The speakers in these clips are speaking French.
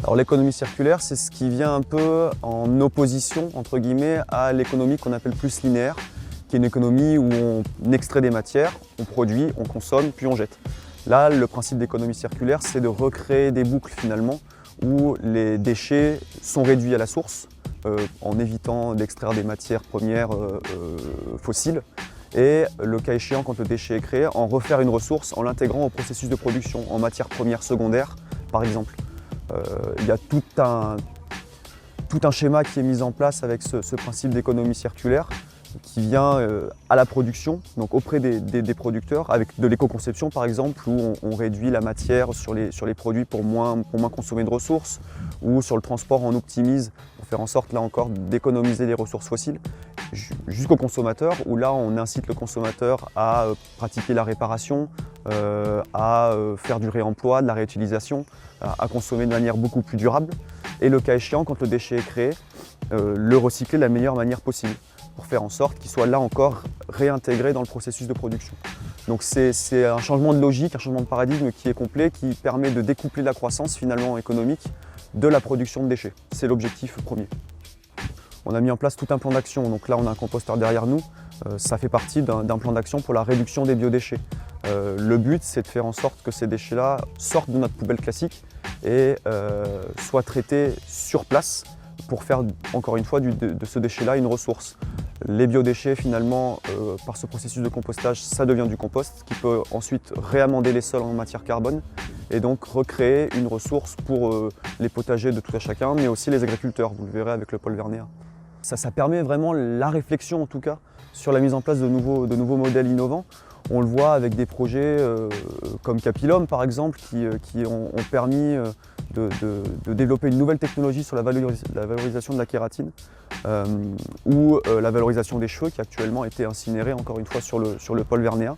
Alors l'économie circulaire, c'est ce qui vient un peu en opposition, entre guillemets, à l'économie qu'on appelle plus linéaire, qui est une économie où on extrait des matières, on produit, on consomme, puis on jette. Là, le principe d'économie circulaire, c'est de recréer des boucles finalement, où les déchets sont réduits à la source, en évitant d'extraire des matières premières fossiles, et le cas échéant, quand le déchet est créé, en refaire une ressource en l'intégrant au processus de production, en matière première secondaire par exemple. Il y a tout un schéma qui est mis en place avec ce principe d'économie circulaire qui vient à la production, donc auprès des producteurs, avec de l'éco-conception par exemple, où on réduit la matière sur les produits pour moins consommer de ressources, ou sur le transport on optimise pour faire en sorte là encore d'économiser les ressources fossiles, jusqu'au consommateur, où là on incite le consommateur à pratiquer la réparation, à faire du réemploi, de la réutilisation, à consommer de manière beaucoup plus durable, et le cas échéant, quand le déchet est créé, le recycler de la meilleure manière possible, pour faire en sorte qu'il soit là encore réintégré dans le processus de production. Donc c'est un changement de logique, un changement de paradigme qui est complet, qui permet de découpler la croissance finalement économique de la production de déchets. C'est l'objectif premier. On a mis en place tout un plan d'action, donc là on a un composteur derrière nous, ça fait partie d'un plan d'action pour la réduction des biodéchets. Le but c'est de faire en sorte que ces déchets-là sortent de notre poubelle classique et soient traités sur place pour faire encore une fois de ce déchet-là une ressource. Les biodéchets finalement, par ce processus de compostage, ça devient du compost qui peut ensuite réamender les sols en matière carbone et donc recréer une ressource pour les potagers de tout à chacun, mais aussi les agriculteurs, vous le verrez avec le pôle Vernéa. Ça permet vraiment la réflexion en tout cas sur la mise en place de nouveaux modèles innovants. On le voit avec des projets comme Capilum par exemple qui ont permis de développer une nouvelle technologie sur la valorisation de la kératine ou la valorisation des cheveux qui actuellement a été incinérée encore une fois sur le pôle Vernéa.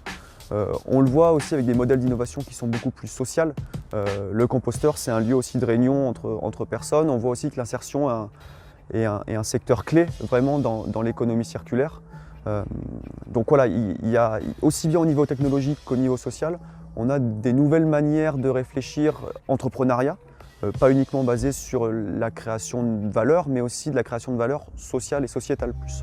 On le voit aussi avec des modèles d'innovation qui sont beaucoup plus sociales. Le composteur, c'est un lieu aussi de réunion entre personnes. On voit aussi que l'insertion est un secteur clé vraiment dans l'économie circulaire. Donc voilà, il y a aussi bien au niveau technologique qu'au niveau social, on a des nouvelles manières de réfléchir entrepreneuriat, pas uniquement basées sur la création de valeur, mais aussi de la création de valeur sociale et sociétale plus.